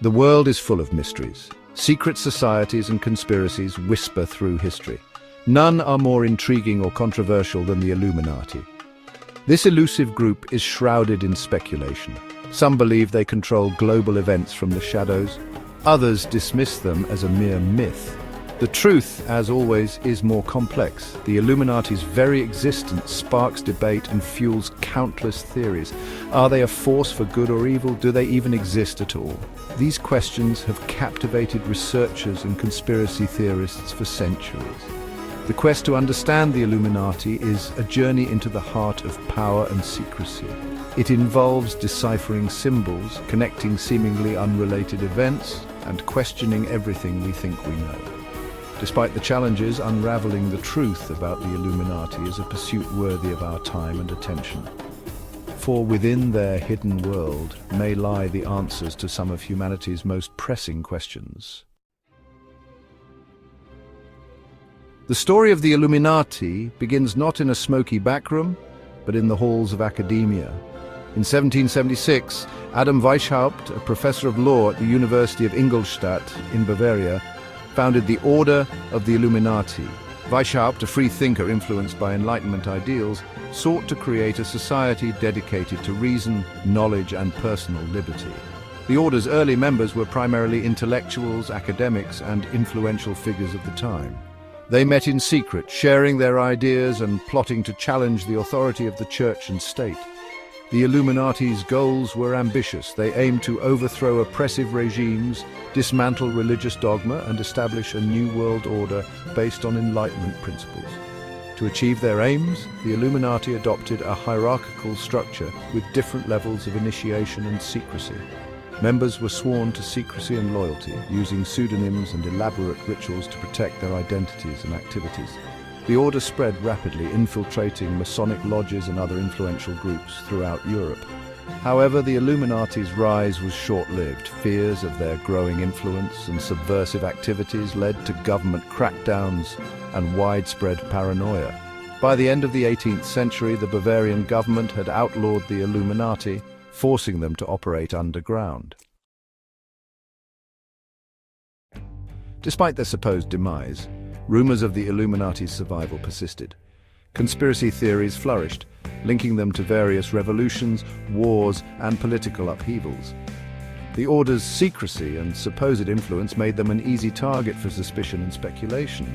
The world is full of mysteries. Secret societies and conspiracies whisper through history. None are more intriguing or controversial than the Illuminati. This elusive group is shrouded in speculation. Some believe they control global events from the shadows. Others dismiss them as a mere myth. The truth, as always, is more complex. The Illuminati's very existence sparks debate and fuels countless theories. Are they a force for good or evil? Do they even exist at all? These questions have captivated researchers and conspiracy theorists for centuries. The quest to understand the Illuminati is a journey into the heart of power and secrecy. It involves deciphering symbols, connecting seemingly unrelated events, and questioning everything we think we know. Despite the challenges, unraveling the truth about the Illuminati is a pursuit worthy of our time and attention. For within their hidden world may lie the answers to some of humanity's most pressing questions. The story of the Illuminati begins not in a smoky backroom, but in the halls of academia. In 1776, Adam Weishaupt, a professor of law at the University of Ingolstadt in Bavaria, founded the Order of the Illuminati. Weishaupt, a free thinker influenced by Enlightenment ideals, sought to create a society dedicated to reason, knowledge, and personal liberty. The Order's early members were primarily intellectuals, academics, and influential figures of the time. They met in secret, sharing their ideas and plotting to challenge the authority of the church and state. The Illuminati's goals were ambitious. They aimed to overthrow oppressive regimes, dismantle religious dogma, and establish a new world order based on Enlightenment principles. To achieve their aims, the Illuminati adopted a hierarchical structure with different levels of initiation and secrecy. Members were sworn to secrecy and loyalty, using pseudonyms and elaborate rituals to protect their identities and activities. The order spread rapidly, infiltrating Masonic lodges and other influential groups throughout Europe. However, the Illuminati's rise was short-lived. Fears of their growing influence and subversive activities led to government crackdowns and widespread paranoia. By the end of the 18th century, the Bavarian government had outlawed the Illuminati, forcing them to operate underground. Despite their supposed demise, rumors of the Illuminati's survival persisted. Conspiracy theories flourished, linking them to various revolutions, wars, and political upheavals. The Order's secrecy and supposed influence made them an easy target for suspicion and speculation.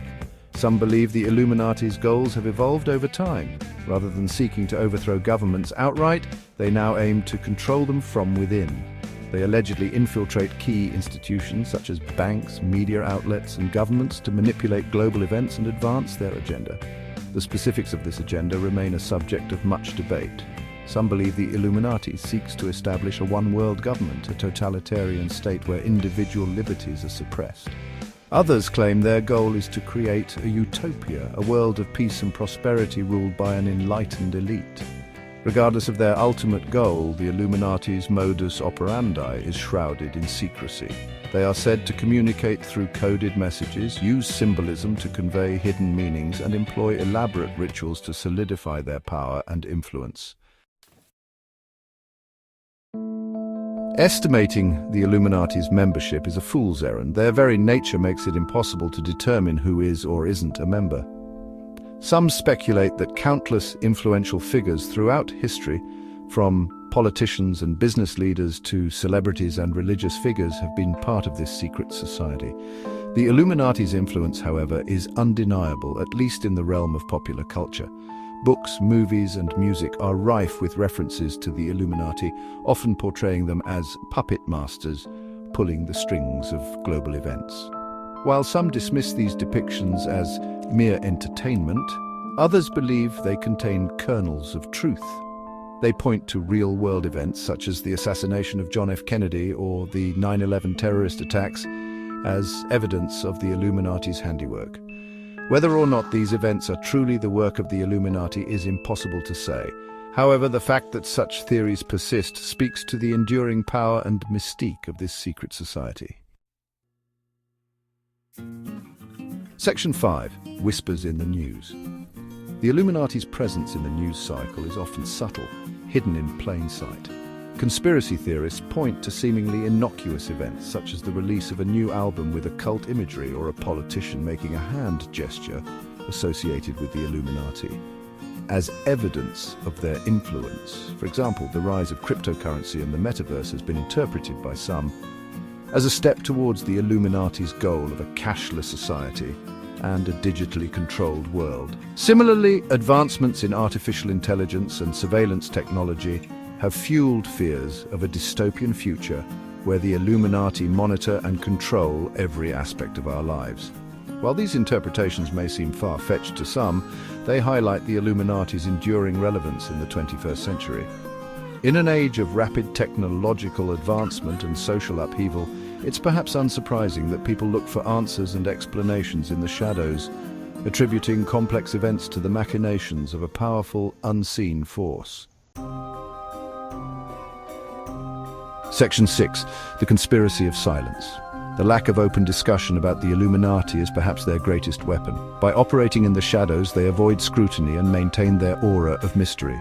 Some believe the Illuminati's goals have evolved over time. Rather than seeking to overthrow governments outright, they now aim to control them from within. They allegedly infiltrate key institutions such as banks, media outlets, and governments to manipulate global events and advance their agenda. The specifics of this agenda remain a subject of much debate. Some believe the Illuminati seeks to establish a one-world government, a totalitarian state where individual liberties are suppressed. Others claim their goal is to create a utopia, a world of peace and prosperity ruled by an enlightened elite. Regardless of their ultimate goal, the Illuminati's modus operandi is shrouded in secrecy. They are said to communicate through coded messages, use symbolism to convey hidden meanings, and employ elaborate rituals to solidify their power and influence. Estimating the Illuminati's membership is a fool's errand. Their very nature makes it impossible to determine who is or isn't a member. Some speculate that countless influential figures throughout history, from politicians and business leaders to celebrities and religious figures, have been part of this secret society. The Illuminati's influence, however, is undeniable, at least in the realm of popular culture. Books, movies, and music are rife with references to the Illuminati, often portraying them as puppet masters, pulling the strings of global events. While some dismiss these depictions as mere entertainment, others believe they contain kernels of truth. They point to real-world events such as the assassination of John F. Kennedy or the 9/11 terrorist attacks as evidence of the Illuminati's handiwork. Whether or not these events are truly the work of the Illuminati is impossible to say. However, the fact that such theories persist speaks to the enduring power and mystique of this secret society. Section 5. Whispers in the news. The Illuminati's presence in the news cycle is often subtle, hidden in plain sight. Conspiracy theorists point to seemingly innocuous events, such as the release of a new album with occult imagery or a politician making a hand gesture associated with the Illuminati, as evidence of their influence. For example, the rise of cryptocurrency and the metaverse has been interpreted by some as a step towards the Illuminati's goal of a cashless society and a digitally controlled world. Similarly, advancements in artificial intelligence and surveillance technology have fueled fears of a dystopian future where the Illuminati monitor and control every aspect of our lives. While these interpretations may seem far-fetched to some, they highlight the Illuminati's enduring relevance in the 21st century. In an age of rapid technological advancement and social upheaval, it's perhaps unsurprising that people look for answers and explanations in the shadows, attributing complex events to the machinations of a powerful, unseen force. Section 6. The conspiracy of silence. The lack of open discussion about the Illuminati is perhaps their greatest weapon. By operating in the shadows, they avoid scrutiny and maintain their aura of mystery.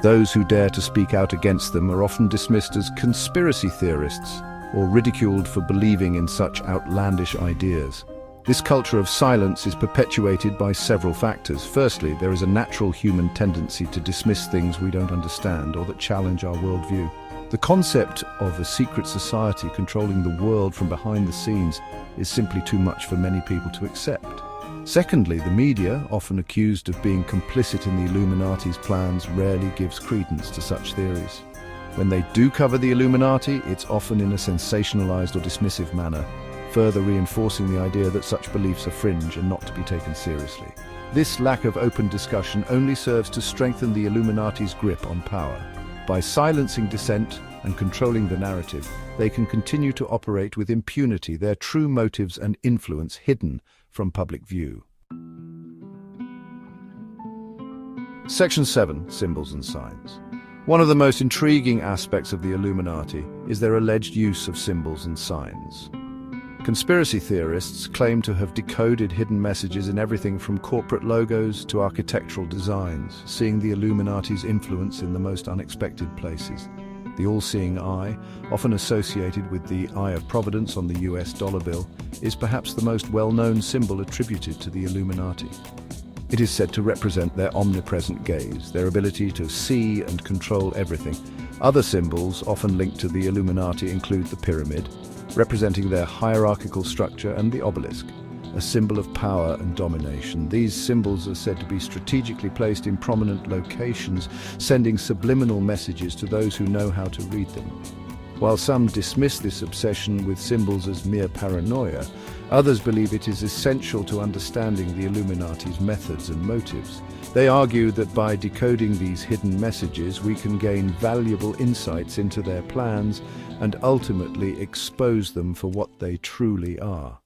Those who dare to speak out against them are often dismissed as conspiracy theorists or ridiculed for believing in such outlandish ideas. This culture of silence is perpetuated by several factors. Firstly, there is a natural human tendency to dismiss things we don't understand or that challenge our worldview. The concept of a secret society controlling the world from behind the scenes is simply too much for many people to accept. Secondly, the media, often accused of being complicit in the Illuminati's plans, rarely gives credence to such theories. When they do cover the Illuminati, it's often in a sensationalized or dismissive manner, further reinforcing the idea that such beliefs are fringe and not to be taken seriously. This lack of open discussion only serves to strengthen the Illuminati's grip on power. By silencing dissent and controlling the narrative, they can continue to operate with impunity, their true motives and influence hidden from public view. Section 7. Symbols and signs. One of the most intriguing aspects of the Illuminati is their alleged use of symbols and signs. Conspiracy theorists claim to have decoded hidden messages in everything from corporate logos to architectural designs, seeing the Illuminati's influence in the most unexpected places. The all-seeing eye, often associated with the Eye of Providence on the US dollar bill, is perhaps the most well-known symbol attributed to the Illuminati. It is said to represent their omnipresent gaze, their ability to see and control everything. Other symbols often linked to the Illuminati include the pyramid, representing their hierarchical structure, and the obelisk, a symbol of power and domination. These symbols are said to be strategically placed in prominent locations, sending subliminal messages to those who know how to read them. While some dismiss this obsession with symbols as mere paranoia, others believe it is essential to understanding the Illuminati's methods and motives. They argue that by decoding these hidden messages, we can gain valuable insights into their plans and ultimately expose them for what they truly are.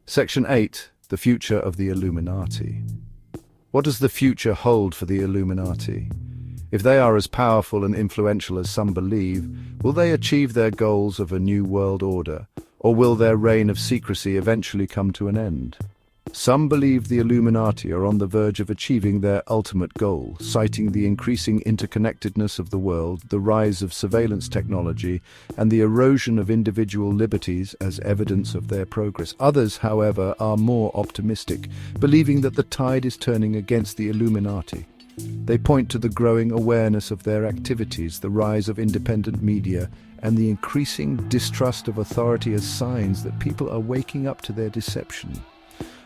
Section 8. The future of the Illuminati. What does the future hold for the Illuminati? If they are as powerful and influential as some believe, will they achieve their goals of a new world order, or will their reign of secrecy eventually come to an end? Some believe the Illuminati are on the verge of achieving their ultimate goal, citing the increasing interconnectedness of the world, the rise of surveillance technology, and the erosion of individual liberties as evidence of their progress. Others, however, are more optimistic, believing that the tide is turning against the Illuminati. They point to the growing awareness of their activities, the rise of independent media, and the increasing distrust of authority as signs that people are waking up to their deception.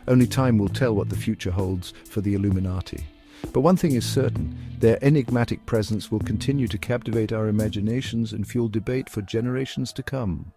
Only time will tell what the future holds for the Illuminati. But one thing is certain, their enigmatic presence will continue to captivate our imaginations and fuel debate for generations to come.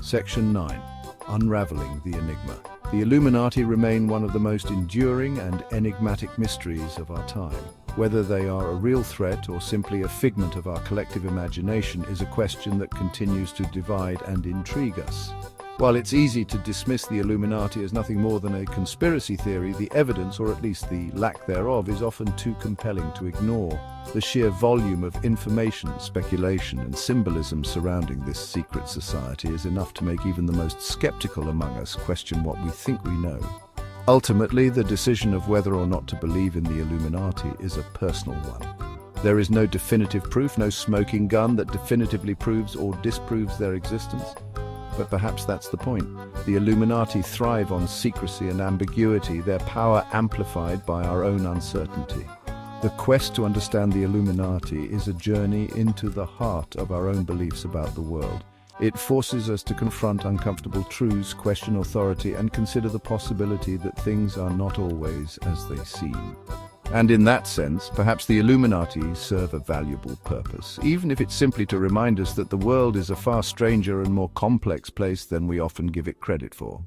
Section 9. Unraveling the Enigma. The Illuminati remain one of the most enduring and enigmatic mysteries of our time. Whether they are a real threat or simply a figment of our collective imagination is a question that continues to divide and intrigue us. While it's easy to dismiss the Illuminati as nothing more than a conspiracy theory, the evidence, or at least the lack thereof, is often too compelling to ignore. The sheer volume of information, speculation, and symbolism surrounding this secret society is enough to make even the most skeptical among us question what we think we know. Ultimately, the decision of whether or not to believe in the Illuminati is a personal one. There is no definitive proof, no smoking gun that definitively proves or disproves their existence. But perhaps that's the point. The Illuminati thrive on secrecy and ambiguity, their power amplified by our own uncertainty. The quest to understand the Illuminati is a journey into the heart of our own beliefs about the world. It forces us to confront uncomfortable truths, question authority, and consider the possibility that things are not always as they seem. And in that sense, perhaps the Illuminati serve a valuable purpose, even if it's simply to remind us that the world is a far stranger and more complex place than we often give it credit for.